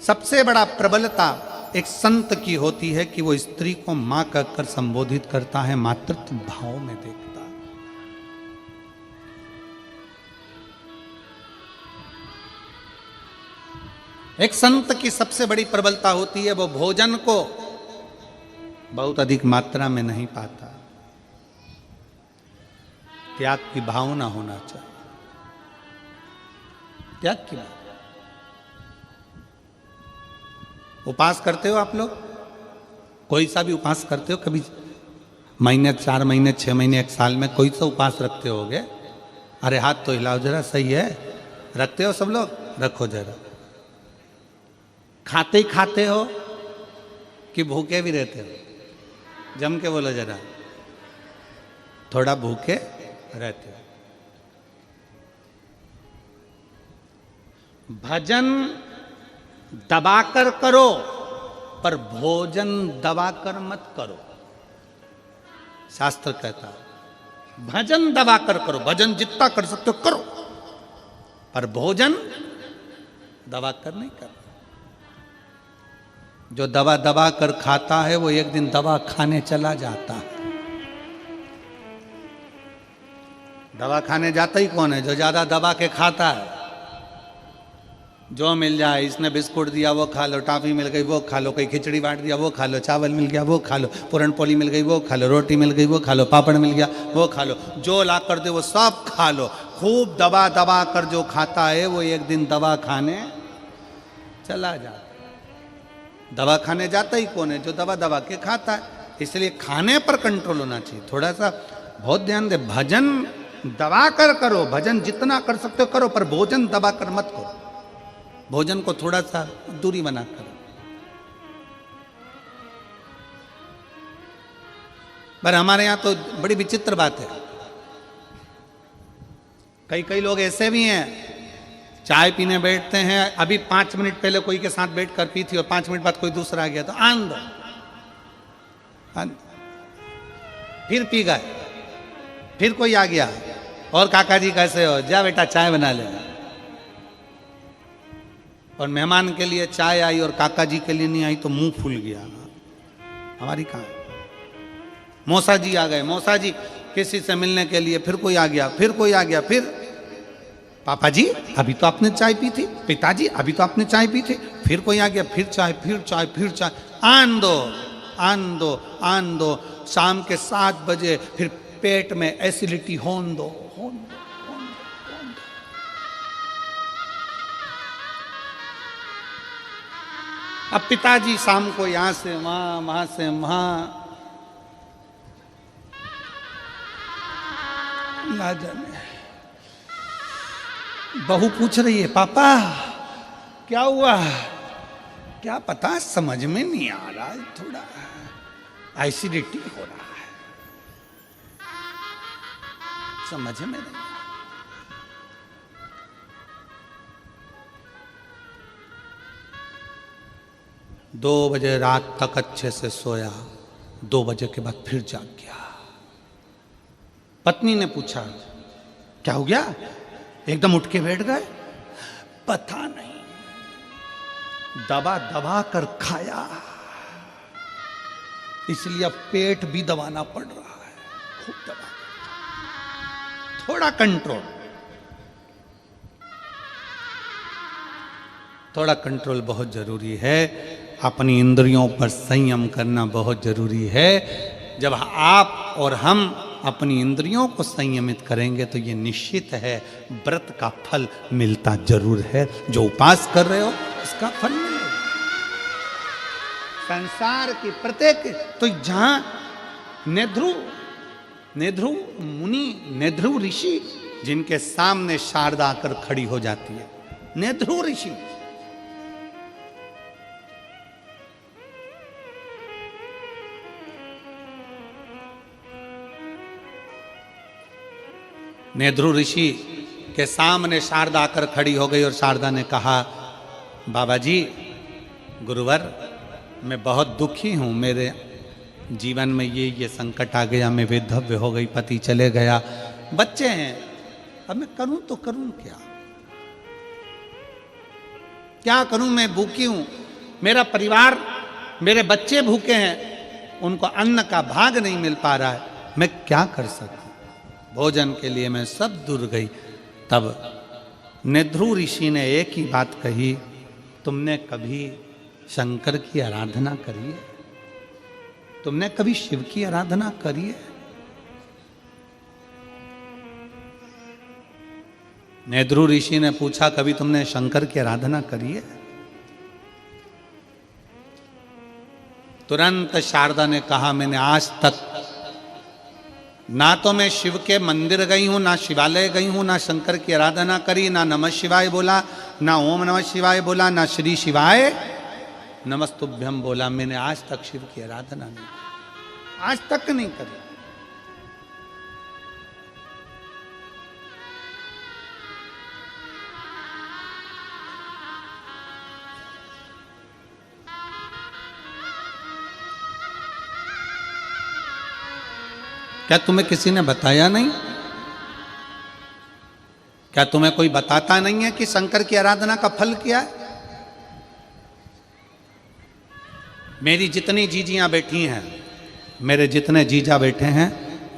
सबसे बड़ा प्रबलता एक संत की होती है कि वो स्त्री को मां कहकर संबोधित करता है, मातृत्व भाव में देखता। एक संत की सबसे बड़ी प्रबलता होती है वो भोजन को बहुत अधिक मात्रा में नहीं पाता, त्याग की भावना होना चाहिए। त्याग की भावना। उपास करते हो आप लोग? कोई सा भी उपास करते हो? कभी महीने, 4 महीने, 6 महीने, 1 साल में कोई सा उपास रखते होगे? अरे हाथ तो हिलाओ जरा, सही है? रखते हो सब लोग? रखो जरा। खाते ही खाते हो कि भूखे भी रहते हो? जम के बोलो जरा। थोड़ा भूखे रहते हो। भजन दबाकर करो, पर भोजन दबाकर मत करो। शास्त्र कहता है भजन दबाकर करो, भजन जितना कर सकते हो करो, पर भोजन दबाकर नहीं करो। जो दबा दबा कर खाता है वो एक दिन दवा खाने चला जाता है। दवा खाने जाता ही कौन है? जो ज्यादा दबा के खाता है। जो मिल जाए, इसने बिस्कुट दिया वो खा लो, टॉफी मिल गई वो खा लो, कोई खिचड़ी बांट दिया वो खा लो, चावल मिल गया वो खा लो, पूरन पोली मिल गई वो खा लो, रोटी मिल गई वो खा लो, पापड़ मिल गया वो खा लो, जो ला कर दे वो सब खा लो। खूब दबा दबा कर जो खाता है वो एक दिन दवा खाने चला जाता है। दवा खाने जाता ही कौन है? जो दवा दबा के खाता है। इसलिए खाने पर कंट्रोल होना चाहिए। थोड़ा सा बहुत ध्यान दे। भजन दबा कर करो, भजन जितना कर सकते हो करो, पर भोजन दबा कर मत करो। भोजन को थोड़ा सा दूरी बना करो। पर हमारे यहां तो बड़ी विचित्र बात है। कई लोग ऐसे भी हैं, चाय पीने बैठते हैं, अभी 5 मिनट पहले कोई के साथ बैठ कर पी थी और 5 मिनट बाद कोई दूसरा आ गया तो आन दो, फिर पी गए, फिर कोई आ गया, और काका जी कैसे हो? जा बेटा चाय बना ले। और मेहमान के लिए चाय आई और काका जी के लिए नहीं आई तो मुंह फूल गया। हमारी कहां? मौसा जी आ गए, मौसा जी किसी से मिलने के लिए, फिर कोई आ गया, फिर कोई आ गया, फिर पापा जी अभी तो आपने चाय पी थी, पिताजी अभी तो आपने चाय पी थी, फिर कोई आ गया, फिर चाय, फिर चाय, फिर चाय। आन दो, आन दो, आन दो। शाम के 7 बजे फिर पेट में एसिडिटी होन दो, होन दो, होन दो, होन दो। अब पिताजी शाम को यहां से वहां, वहां से वहां, ना जाने। बहू पूछ रही है पापा क्या हुआ? क्या पता, समझ में नहीं आ रहा, थोड़ा एसिडिटी हो रहा है, समझ में नहीं। 2 बजे रात तक अच्छे से सोया, 2 बजे के बाद फिर जाग गया। पत्नी ने पूछा क्या हो गया? एकदम उठ के बैठ गए। पता नहीं, दबा दबा कर खाया, इसलिए अब पेट भी दबाना पड़ रहा है। खूब दबा, थोड़ा कंट्रोल, थोड़ा कंट्रोल बहुत जरूरी है। अपनी इंद्रियों पर संयम करना बहुत जरूरी है। जब आप और हम अपनी इंद्रियों को संयमित करेंगे तो ये निश्चित है व्रत का फल मिलता जरूर है। जो उपास कर रहे हो इसका फल मिलेगा। संसार की प्रत्येक, तो जहां नेध्रु मुनि, नेध्रु ऋषि, जिनके सामने शारदा आकर खड़ी हो जाती है, नेध्रु ऋषि, नेध्रु ऋषि के सामने शारदा आकर खड़ी हो गई और शारदा ने कहा, बाबा जी, गुरुवर, मैं बहुत दुखी हूँ, मेरे जीवन में ये संकट आ गया, मैं विधव्य हो गई, पति चले गया, बच्चे हैं, अब मैं करूँ तो करूँ क्या? क्या करूं, मैं भूखी हूं, मेरा परिवार, मेरे बच्चे भूखे हैं, उनको अन्न का भाग नहीं मिल पा रहा है, मैं क्या कर सकता हूं? भोजन के लिए मैं सब दूर गई। तब नेध्रु ऋषि ने एक ही बात कही, तुमने कभी शंकर की आराधना करी है? तुमने कभी शिव की आराधना करी है? नेध्रु ऋषि ने पूछा, कभी तुमने शंकर की आराधना करी है? तुरंत शारदा ने कहा, मैंने आज तक ना तो मैं शिव के मंदिर गई हूं, ना शिवालय गई हूं, ना शंकर की आराधना करी, ना नमः शिवाय बोला, ना ओम नमः शिवाय बोला, ना श्री शिवाय नमस्तुभ्यम बोला। मैंने आज तक शिव की आराधना नहीं की, आज तक नहीं करी। क्या तुम्हें किसी ने बताया नहीं? क्या तुम्हें कोई बताता नहीं है कि शंकर की आराधना का फल क्या है? मेरी जितनी जीजियां बैठी हैं, मेरे जितने जीजा बैठे हैं,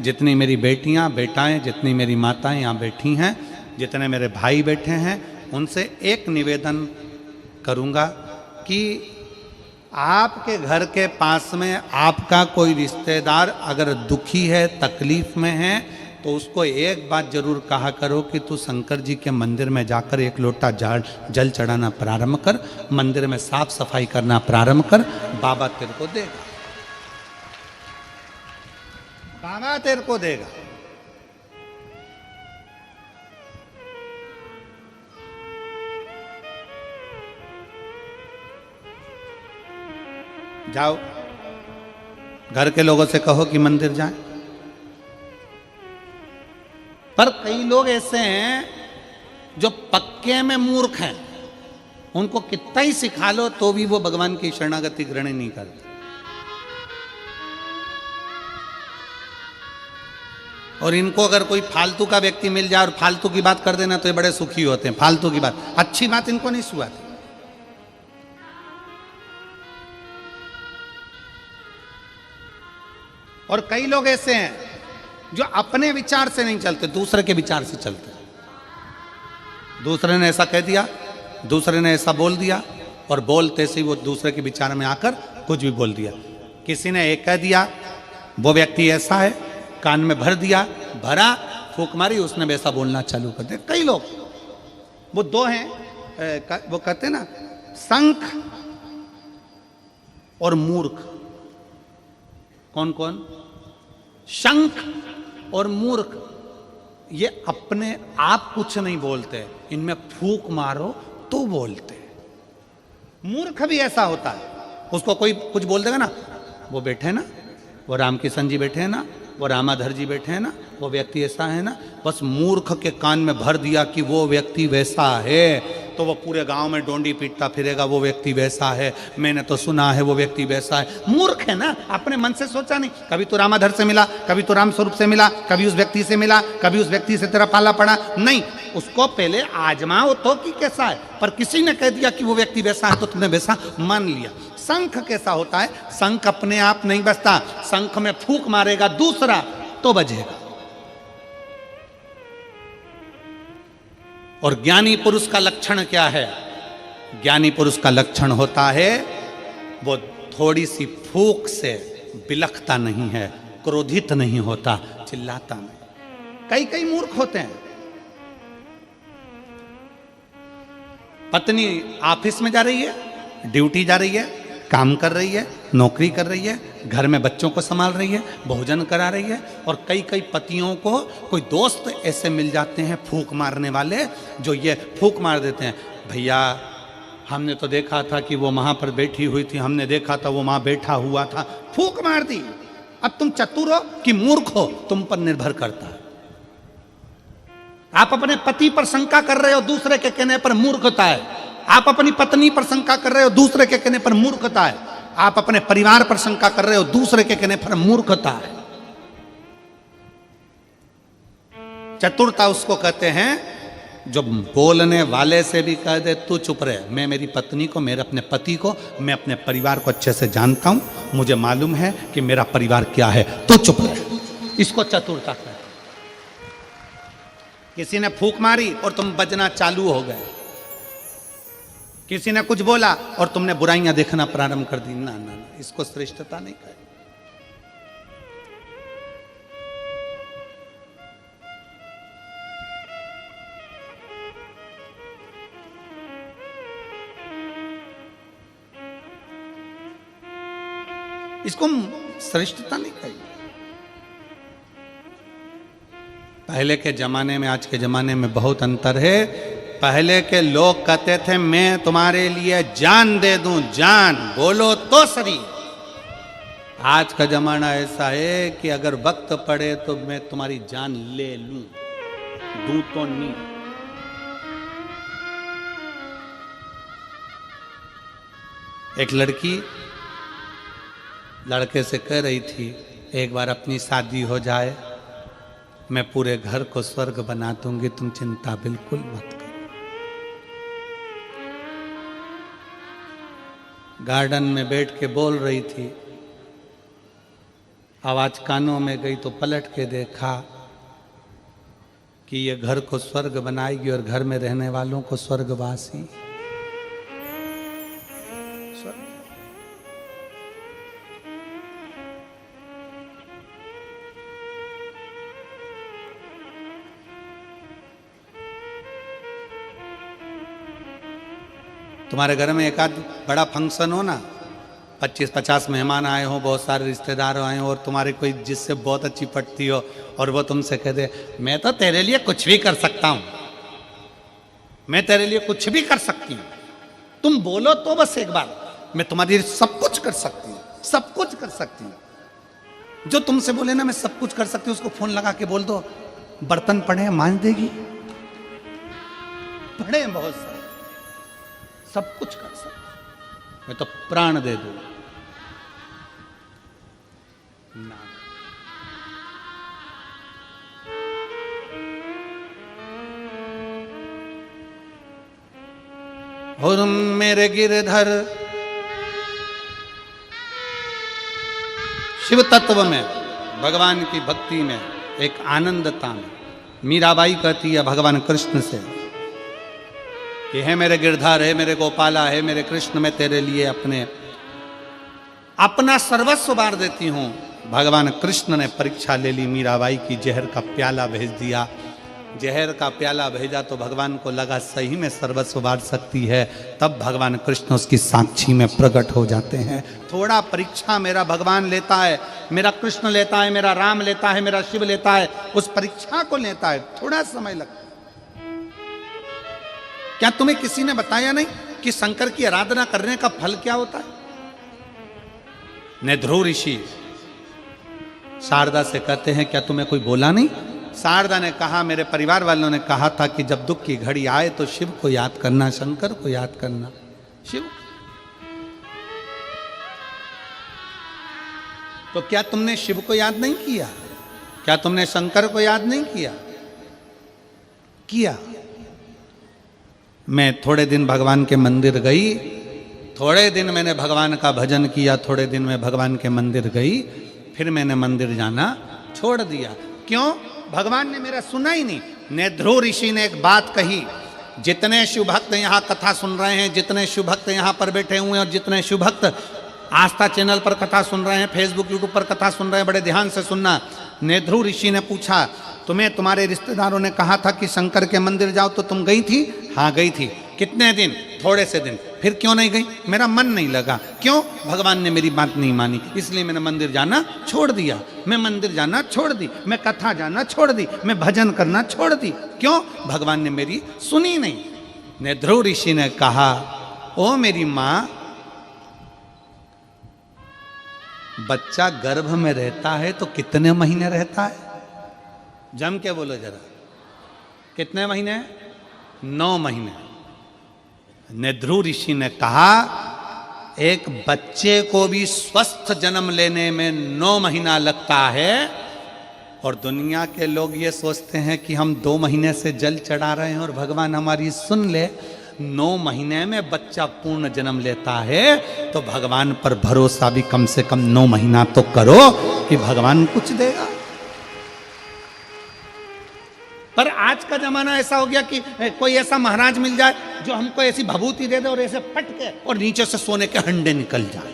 जितनी मेरी बेटियां बेटाएं, जितनी मेरी माताएं यहाँ बैठी हैं, जितने मेरे भाई बैठे हैं, उनसे एक निवेदन करूंगा कि आपके घर के पास में आपका कोई रिश्तेदार अगर दुखी है, तकलीफ में है, तो उसको एक बात जरूर कहा करो कि तू शंकर जी के मंदिर में जाकर एक लोटा जल चढ़ाना प्रारंभ कर, मंदिर में साफ सफाई करना प्रारंभ कर, बाबा तेरे को देगा, बाबा तेरे को देगा। जाओ, घर के लोगों से कहो कि मंदिर जाएं। पर कई लोग ऐसे हैं जो पक्के में मूर्ख हैं, उनको कितना ही सिखा लो तो भी वो भगवान की शरणागति ग्रहण नहीं करते। और इनको अगर कोई फालतू का व्यक्ति मिल जाए और फालतू की बात कर देना तो ये बड़े सुखी होते हैं। फालतू की बात, अच्छी बात इनको नहीं सुहाती। और कई लोग ऐसे हैं जो अपने विचार से नहीं चलते, दूसरे के विचार से चलते। दूसरे ने ऐसा कह दिया, दूसरे ने ऐसा बोल दिया, और बोलते से ही वो दूसरे के विचार में आकर कुछ भी बोल दिया। किसी ने एक कह दिया, वो व्यक्ति ऐसा है, कान में भर दिया, भरा, फूंक मारी, उसने वैसा बोलना चालू कर दिया। कई लोग, वो दो हैं, वो कहते हैं ना, संख और मूर्ख। कौन कौन? शंख और मूर्ख। ये अपने आप कुछ नहीं बोलते, इनमें फूंक मारो तो बोलते। मूर्ख भी ऐसा होता है, उसको कोई कुछ बोल देगा ना, वो बैठे हैं ना, वो रामकिशन जी बैठे हैं ना, वो रामाधर जी बैठे हैं ना, वो व्यक्ति ऐसा है ना, बस मूर्ख के कान में भर दिया कि वो व्यक्ति वैसा है, तो वो पूरे गांव में डोंडी पीटता फिरेगा, वो व्यक्ति वैसा है, मैंने तो सुना है वो व्यक्ति वैसा है। मूर्ख है ना, अपने मन से सोचा नहीं। कभी तो रामाधर से मिला, कभी तो राम स्वरूप से मिला, कभी उस व्यक्ति से मिला, कभी उस व्यक्ति से तेरा पाला पड़ा नहीं। उसको पहले आजमाओ तो कि कैसा है। पर किसी ने कह दिया कि वो व्यक्ति वैसा है तो तुमने वैसा मान लिया। शंख कैसा होता है? शंख अपने आप नहीं बजता, शंख में फूंक मारेगा दूसरा तो बजेगा। और ज्ञानी पुरुष का लक्षण क्या है? ज्ञानी पुरुष का लक्षण होता है वो थोड़ी सी फूंक से बिलखता नहीं है, क्रोधित नहीं होता, चिल्लाता नहीं। कई कई मूर्ख होते हैं। पत्नी ऑफिस में जा रही है, ड्यूटी जा रही है, काम कर रही है, नौकरी कर रही है, घर में बच्चों को संभाल रही है, भोजन करा रही है, और कई कई पतियों को कोई दोस्त ऐसे मिल जाते हैं फूंक मारने वाले, जो ये फूंक मार देते हैं, भैया हमने तो देखा था कि वो वहाँ पर बैठी हुई थी, हमने देखा था वो वहाँ बैठा हुआ था, फूंक मार दी। अब तुम चतुर हो कि मूर्ख हो, तुम पर निर्भर करता है। आप अपने पति पर शंका कर रहे हो, दूसरे के कहने पर मूर्खता है। आप अपनी पत्नी पर शंका कर रहे हो, दूसरे के कहने पर मूर्खता है। आप अपने परिवार पर शंका कर रहे हो, दूसरे के कहने पर मूर्खता है। चतुरता उसको कहते हैं जो बोलने वाले से भी कह दे तू चुप रहे, मैं मेरी पत्नी को, मेरे अपने पति को, मैं अपने परिवार को अच्छे से जानता हूं, मुझे मालूम है कि मेरा परिवार क्या है, तू चुप रहे। इसको चतुरता कहते। किसी ने फूंक मारी और तुम बजना चालू हो गए, किसी ने कुछ बोला और तुमने बुराइयां देखना प्रारंभ कर दी, ना ना, इसको श्रेष्ठता नहीं कहते। इसको श्रेष्ठता नहीं कही। पहले के जमाने में आज के जमाने में बहुत अंतर है। पहले के लोग कहते थे मैं तुम्हारे लिए जान दे दूं, जान बोलो तो सही। आज का जमाना ऐसा है कि अगर वक्त पड़े तो मैं तुम्हारी जान ले लूं, दूं तो नहीं। एक लड़की लड़के से कह रही थी एक बार अपनी शादी हो जाए, मैं पूरे घर को स्वर्ग बना दूंगी, तुम चिंता बिल्कुल मत करो। गार्डन में बैठ के बोल रही थी, आवाज कानों में गई तो पलट के देखा कि ये घर को स्वर्ग बनाएगी और घर में रहने वालों को स्वर्गवासी। तुम्हारे घर में एक आध बड़ा फंक्शन हो ना, 25-50 मेहमान आए हो, बहुत सारे रिश्तेदार आए हो और तुम्हारे कोई जिससे बहुत अच्छी पटती हो और वो तुमसे कह दे मैं तो तेरे लिए कुछ भी कर सकता हूं, मैं तेरे लिए कुछ भी कर सकती हूं, तुम बोलो तो बस एक बार, मैं तुम्हारे लिए सब कुछ कर सकती हूं, सब कुछ कर सकती हूं। जो तुमसे बोले ना मैं सब कुछ कर सकती हूं, उसको फोन लगा के बोल दो बर्तन पड़े मान देगी, पड़े बहुत सारे, सब कुछ कर सकते, मैं तो प्राण दे दूं ना। और मेरे गिरधर शिव तत्व में, भगवान की भक्ति में, एक आनंदता में, मीराबाई कहती है भगवान कृष्ण से कि है मेरे गिरधर, है मेरे गोपाला, है मेरे कृष्ण, मैं तेरे लिए अपना सर्वस्व वार देती हूं। भगवान कृष्ण ने परीक्षा ले ली मीराबाई की, जहर का प्याला भेज दिया। जहर का प्याला भेजा तो भगवान को लगा सही में सर्वस्व वार सकती है, तब भगवान कृष्ण उसकी साक्षी में प्रकट हो जाते हैं। थोड़ा परीक्षा मेरा भगवान लेता है, मेरा कृष्ण लेता है, मेरा राम लेता है, मेरा शिव लेता है, उस परीक्षा को लेता है, थोड़ा समय लगता है। क्या तुम्हें किसी ने बताया नहीं कि शंकर की आराधना करने का फल क्या होता है? नेध्रु ऋषि शारदा से कहते हैं क्या तुम्हें कोई बोला नहीं? शारदा ने कहा मेरे परिवार वालों ने कहा था कि जब दुख की घड़ी आए तो शिव को याद करना, शंकर को याद करना। शिव, तो क्या तुमने शिव को याद नहीं किया? क्या तुमने शंकर को याद नहीं किया? किया। मैं थोड़े दिन भगवान के मंदिर गई, थोड़े दिन मैंने भगवान का भजन किया, थोड़े दिन मैं भगवान के मंदिर गई, फिर मैंने मंदिर जाना छोड़ दिया। क्यों? भगवान ने मेरा सुना ही नहीं। नेध्रु ऋषि ने एक बात कही, जितने शिव भक्त यहाँ कथा सुन रहे हैं, जितने शिव भक्त यहाँ पर बैठे हुए हैं और जितने शिव भक्त आस्था चैनल पर कथा सुन रहे हैं, फेसबुक यूट्यूब पर कथा सुन रहे हैं, बड़े ध्यान से सुनना। नेध्रु ऋषि ने पूछा तुम्हें तुम्हारे रिश्तेदारों ने कहा था कि शंकर के मंदिर जाओ तो तुम गई थी? हाँ गई थी। कितने दिन? थोड़े से दिन। फिर क्यों नहीं गई? मेरा मन नहीं लगा। क्यों? भगवान ने मेरी बात नहीं मानी, इसलिए मैंने मंदिर जाना छोड़ दिया। मैं मंदिर जाना छोड़ दी, मैं कथा जाना छोड़ दी, मैं भजन करना छोड़ दी। क्यों? भगवान ने मेरी सुनी नहीं। नेध्रु ऋषि ने कहा ओ मेरी माँ, बच्चा गर्भ में रहता है तो कितने महीने रहता है? जम के बोलो जरा, कितने महीने? 9 महीने। नेध्रु ऋषि ने कहा एक बच्चे को भी स्वस्थ जन्म लेने में 9 महीना लगता है, और दुनिया के लोग ये सोचते हैं कि हम 2 महीने से जल चढ़ा रहे हैं और भगवान हमारी सुन ले। 9 महीने में बच्चा पूर्ण जन्म लेता है, तो भगवान पर भरोसा भी कम से कम 9 महीना तो करो कि भगवान कुछ देगा। पर आज का जमाना ऐसा हो गया कि कोई ऐसा महाराज मिल जाए जो हमको ऐसी भभूति दे दे और ऐसे पटके और नीचे से सोने के हंडे निकल जाए।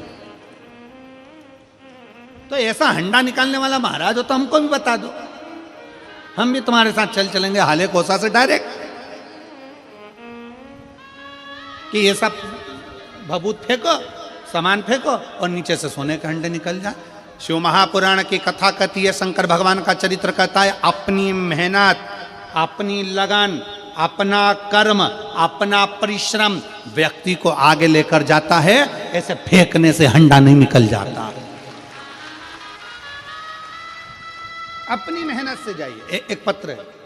तो ऐसा हंडा निकालने वाला महाराज हो तो हमको भी बता दो, हम भी तुम्हारे साथ चलेंगे हाले कोसा से डायरेक्ट, कि ये सब भभूत फेंको, सामान फेंको और नीचे से सोने के हंडे निकल जाए। शिव महापुराण की कथा कहती है, शंकर भगवान का चरित्र कहता है, अपनी मेहनत, अपनी लगन, अपना कर्म, अपना परिश्रम व्यक्ति को आगे लेकर जाता है, ऐसे फेंकने से हंडा नहीं निकल जाता। अपनी मेहनत से जाइए। एक पत्र है,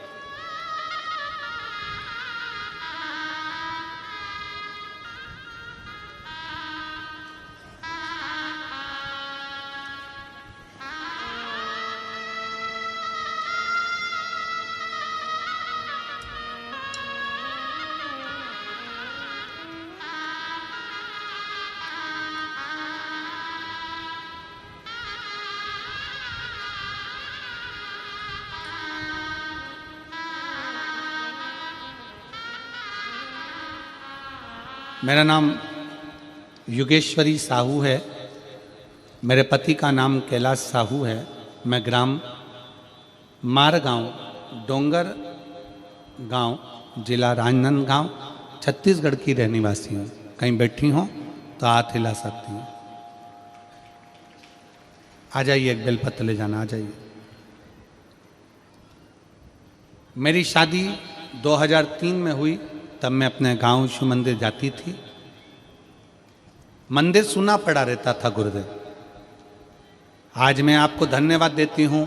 मेरा नाम युगेश्वरी साहू है। मेरे पति का नाम कैलाश साहू है। मैं ग्राम मारगांव, डोंगर गांव, जिला राजनांदगांव, छत्तीसगढ़ की रहने वासी हूँ। कहीं बैठी हो तो हाथ हिला सकती हूँ। आ जाइए, एक बेलपत्र ले जाना, आ जाइए। मेरी शादी 2003 में हुई, तब मैं अपने गांव शिव मंदिर जाती थी। मंदिर सुना पड़ा रहता था गुरुदेव। आज मैं आपको धन्यवाद देती हूं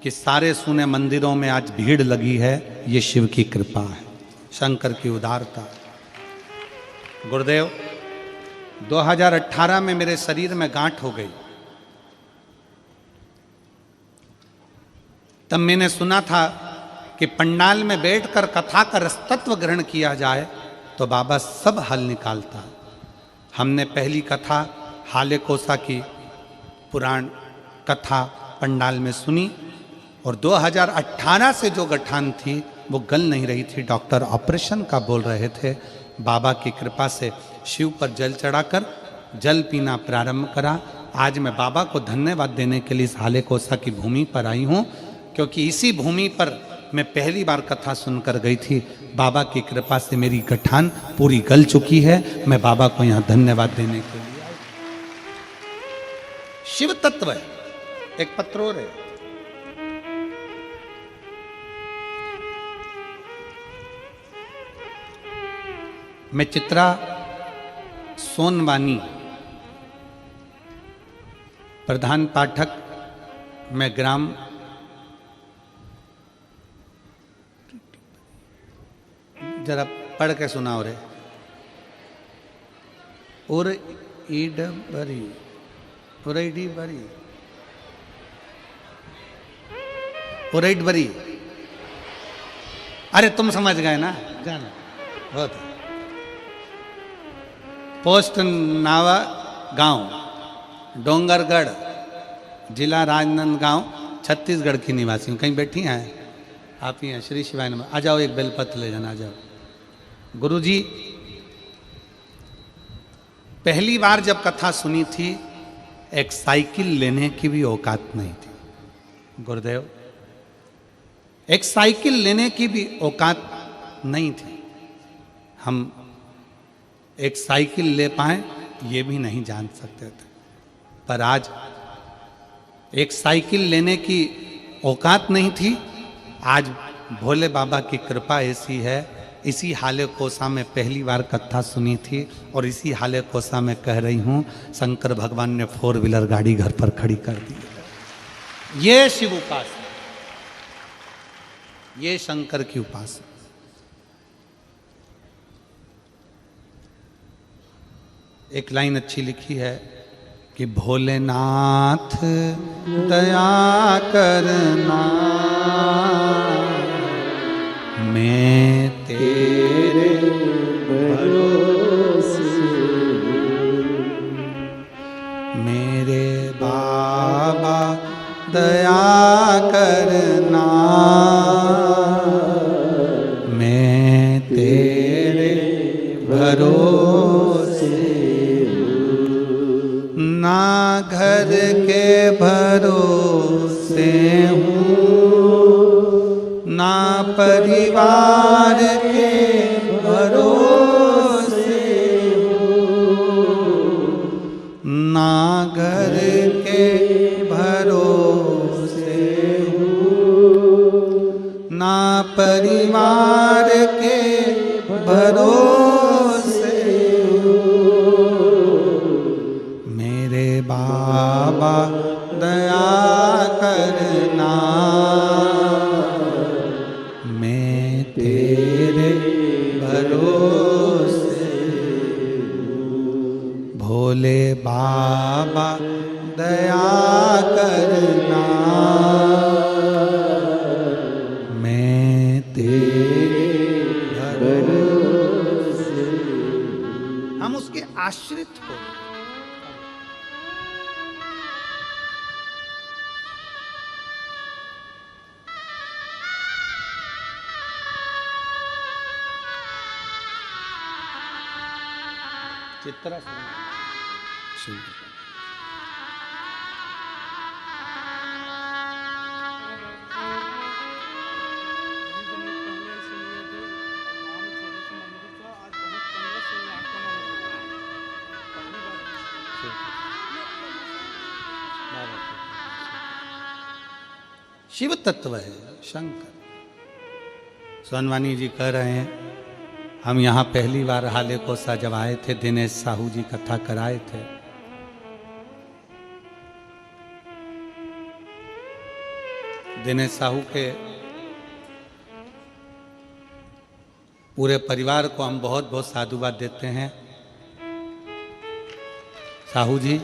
कि सारे सुने मंदिरों में आज भीड़ लगी है। ये शिव की कृपा है, शंकर की उदारता। गुरुदेव, 2018 में मेरे शरीर में गांठ हो गई। तब मैंने सुना था कि पंडाल में बैठकर कथा का रसतत्व ग्रहण किया जाए तो बाबा सब हल निकालता। हमने पहली कथा हाले कोसा की पुराण कथा पंडाल में सुनी और 2018 से जो गठान थी वो गल नहीं रही थी। डॉक्टर ऑपरेशन का बोल रहे थे। बाबा की कृपा से शिव पर जल चढ़ाकर जल पीना प्रारंभ करा। आज मैं बाबा को धन्यवाद देने के लिए इस हाले कोसा की भूमि पर आई हूँ, क्योंकि इसी भूमि पर मैं पहली बार कथा सुनकर गई थी। बाबा की कृपा से मेरी गठान पूरी गल चुकी है। मैं बाबा को यहाँ धन्यवाद देने के लिए आई। शिव तत्व है। एक पत्र और है, मैं चित्रा सोनवानी, प्रधान पाठक, मैं ग्राम जरा पढ़ के सुनाओ रे। और ईड बरी, उरईडी बरी, उरईड बरी। अरे तुम समझ गए ना, जाना बहुत। पोस्ट नावा गांव, डोंगरगढ़, जिला राजनांदगांव, छत्तीसगढ़ की निवासी हूँ। कहीं बैठी हैं आप? ही हैं। श्री शिवाय नमः। आ जाओ, एक बेलपत्र ले जाना, आ जाओ। गुरुजी, पहली बार जब कथा सुनी थी, एक साइकिल लेने की भी औकात नहीं थी। गुरुदेव, एक साइकिल लेने की भी औकात नहीं थी। हम एक साइकिल ले पाए ये भी नहीं जान सकते थे। पर आज एक साइकिल लेने की औकात नहीं थी। आज भोले बाबा की कृपा ऐसी है। इसी हाले कोसा में पहली बार कथा सुनी थी और इसी हाले कोसा में कह रही हूँ, शंकर भगवान ने 4 व्हीलर गाड़ी घर पर खड़ी कर दी। ये शिव उपासना, ये शंकर की उपासना। एक लाइन अच्छी लिखी है, कि भोलेनाथ दया करना, मैं तेरे भरोसे, मेरे बाबा दया करना, मैं तेरे भरोसे, ना घर के भरोसे हूँ, ना परिवार के भरोसे हूँ, ना घर के भरोसे हूँ, ना परिवार के भरोसे हूँ, मेरे बाबा दया करना, मैं तेरे भरोसे हूँ। भोले बाबा दया करना, मैं तेरे भरोसे, हम उसके आश्रित हो। चित्रा शिव शिव तत्व है शंकर। सोनवानी जी कह रहे हैं हम यहाँ पहली बार हाले कोसा जब आए थे, दिनेश साहू जी कथा कराए थे। दिनेश साहू के पूरे परिवार को हम बहुत बहुत साधुवाद देते हैं। साहू जी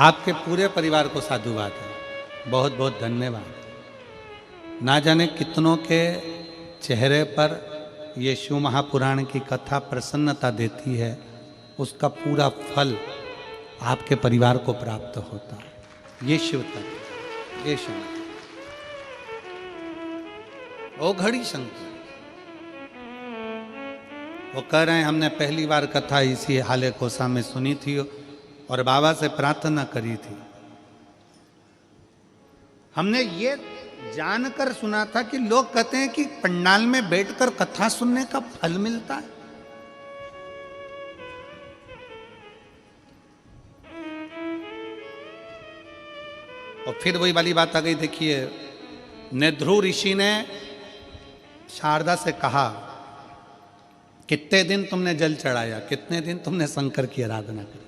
आपके पूरे परिवार को साधुवाद है, बहुत बहुत धन्यवाद। ना जाने कितनों के चेहरे पर ये शिव महापुराण की कथा प्रसन्नता देती है, उसका पूरा फल आपके परिवार को प्राप्त होता है। ये शिव तत्व, ये शंकर, ओ घड़ी शंकर। वो कह रहे हैं हमने पहली बार कथा इसी हाले कोसा में सुनी थी और बाबा से प्रार्थना करी थी। हमने ये जानकर सुना था कि लोग कहते हैं कि पंडाल में बैठकर कथा सुनने का फल मिलता है। और फिर वही वाली बात आ गई। देखिए, नेध्रु ऋषि ने शारदा से कहा, कितने दिन तुमने जल चढ़ाया, कितने दिन तुमने शंकर की आराधना करी।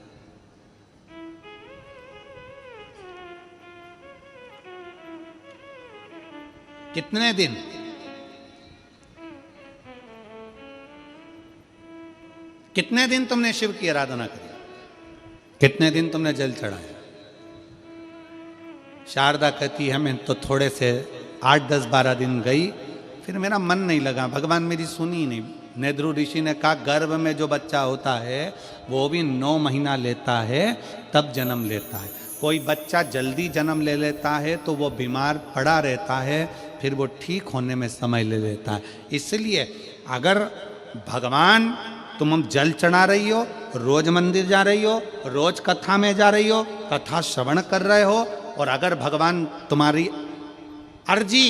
कितने दिन? कितने दिन तुमने शिव की आराधना करी, कितने दिन तुमने जल चढ़ाया। शारदा कहती है मैं तो थोड़े से 8, 10, 12 दिन गई, फिर मेरा मन नहीं लगा, भगवान मेरी सुनी नहीं। नेध्रु ऋषि ने कहा गर्भ में जो बच्चा होता है वो भी 9 महीना लेता है तब जन्म लेता है। कोई बच्चा जल्दी जन्म ले लेता है तो वो बीमार पड़ा रहता है, फिर वो ठीक होने में समय ले लेता है। इसलिए अगर भगवान तुम जल चढ़ा रही हो, रोज मंदिर जा रही हो, रोज कथा में जा रही हो, कथा श्रवण कर रहे हो, और अगर भगवान तुम्हारी अर्जी,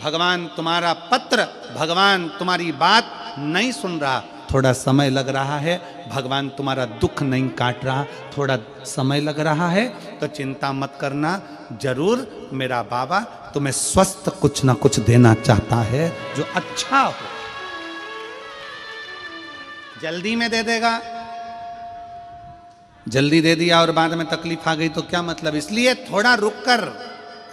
भगवान तुम्हारा पत्र, भगवान तुम्हारी बात नहीं सुन रहा, थोड़ा समय लग रहा है, भगवान तुम्हारा दुख नहीं काट रहा, थोड़ा समय लग रहा है, तो चिंता मत करना, जरूर मेरा बाबा तुम्हें स्वस्थ कुछ ना कुछ देना चाहता है जो अच्छा हो। जल्दी में दे देगा, जल्दी दे दिया और बाद में तकलीफ आ गई तो क्या मतलब। इसलिए थोड़ा रुक कर,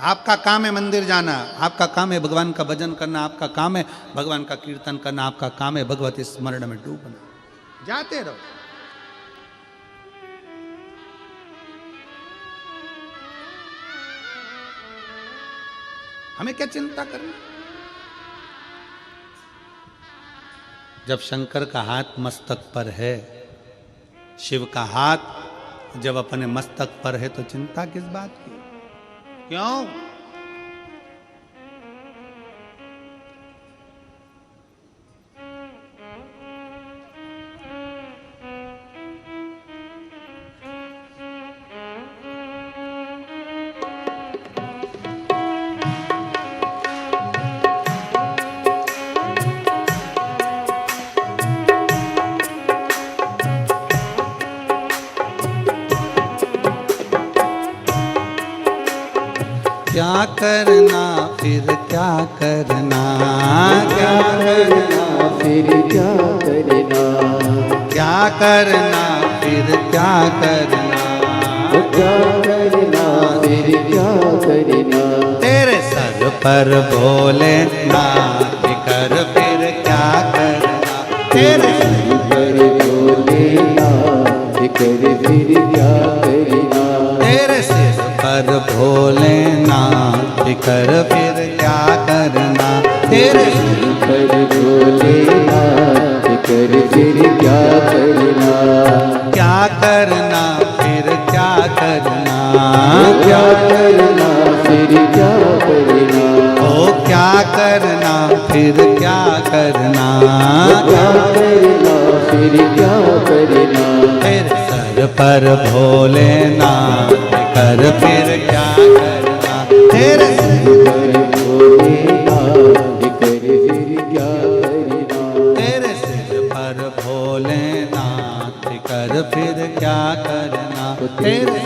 आपका काम है मंदिर जाना, आपका काम है भगवान का भजन करना, आपका काम है भगवान का कीर्तन करना, आपका काम है भगवती स्मरण में डूबना, जाते रहो। हमें क्या चिंता करना। जब शंकर का हाथ मस्तक पर है, शिव का हाथ जब अपने मस्तक पर है, तो चिंता किस बात की? क्यों? क्या करना फिर क्या करना, क्या करना फिर क्या करना, क्या करना फिर क्या करना, वो क्या करना फिर क्या करना, तेरे सर पर भोलेनाथ कर फिर क्या करना, तेरे सर पर भोलेनाथ कर फिर क्या करना, तेरे सिर पर भोलेनाथ कर फिर क्या करना, तेरे सर पर भोलेनाथ कर फिर क्या करना, क्या करना फिर क्या करना, क्या करना फिर क्या करना, ओ क्या करना फिर क्या करना, क्या करना फिर क्या करना, तेरे सर पर भोलेनाथ कर फिर क्या करना, तेरे पर भोलेनाथ कर फिर क्या करना, तेरे सिर पर भोलेनाथ कर फिर क्या करना, तेरे तेरे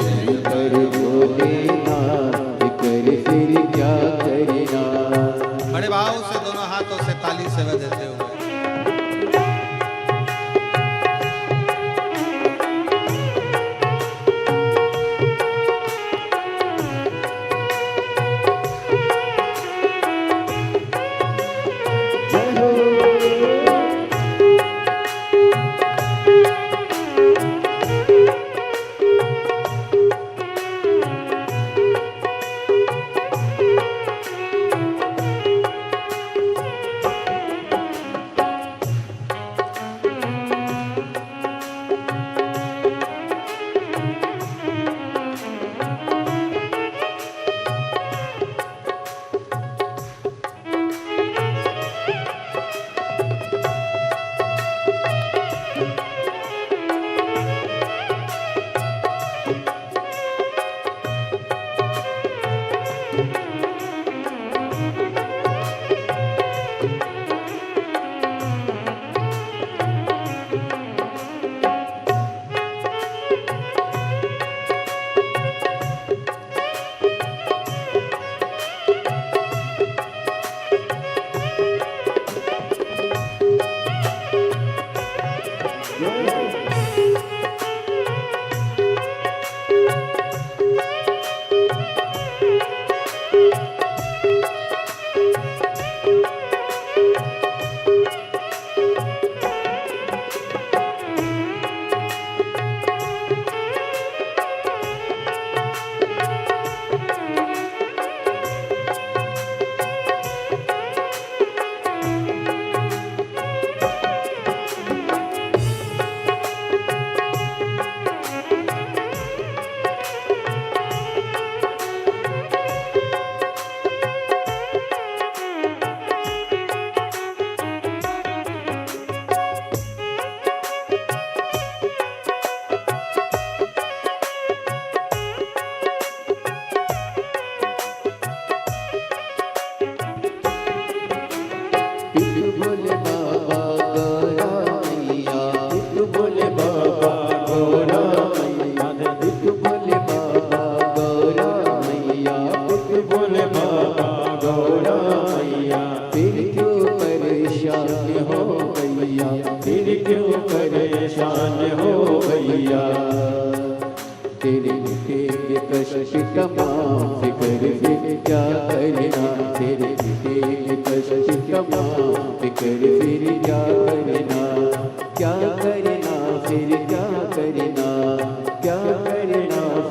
पर भोलेनाथ कर फिर क्या करना। बड़े भाव से दोनों हाथों से ताली से देते हुए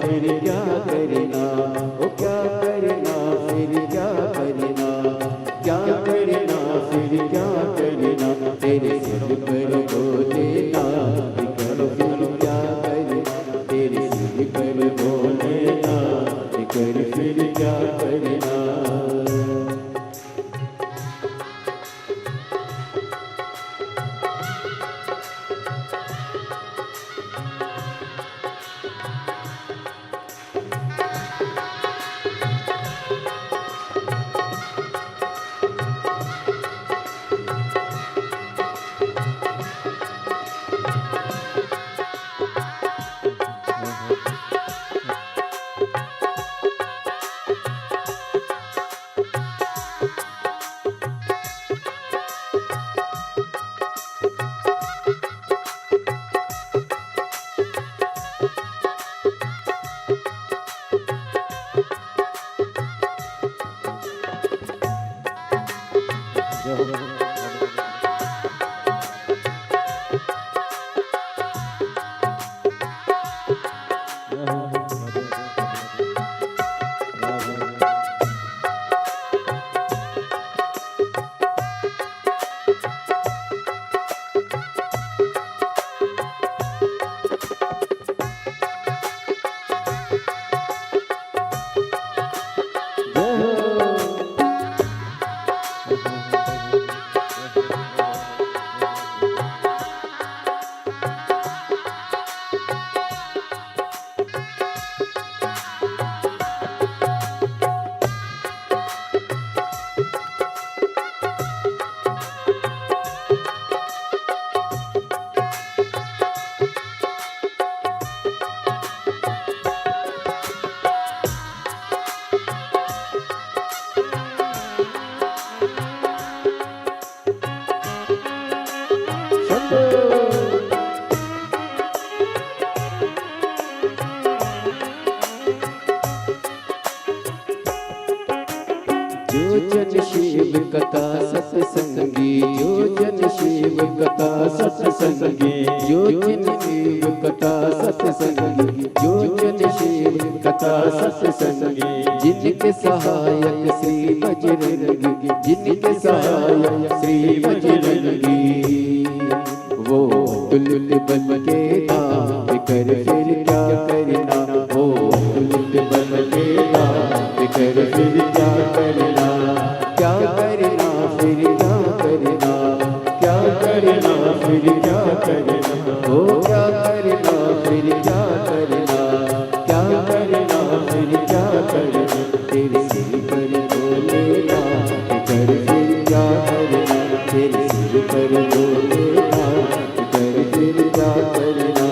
फिर क्या करना, वो क्या करना फिर क्या करना। जन शिव कथा सत्संगी, जो जन शिव कथा सत्संगी, जो जन शिव कथा सत्संगी, जो जन शिव कथा सत्संगी, जिनके सहायक श्री बजरंगी, जिनके सहायक श्री बजरंगी, वो तुल बल के नाम कर फिर क्या करना, वो तुल बल के नाम कर फिर क्या करना, क्या करना फिर क्या करना, क्या करना फिर क्या करना, ओ क्या करना फिर क्या करना, क्या करना फिर क्या करना, तेरे सिर पर बोलेगा कर फिर क्या करना, तेरे सिर पर बोलेगा कर फिर क्या करना।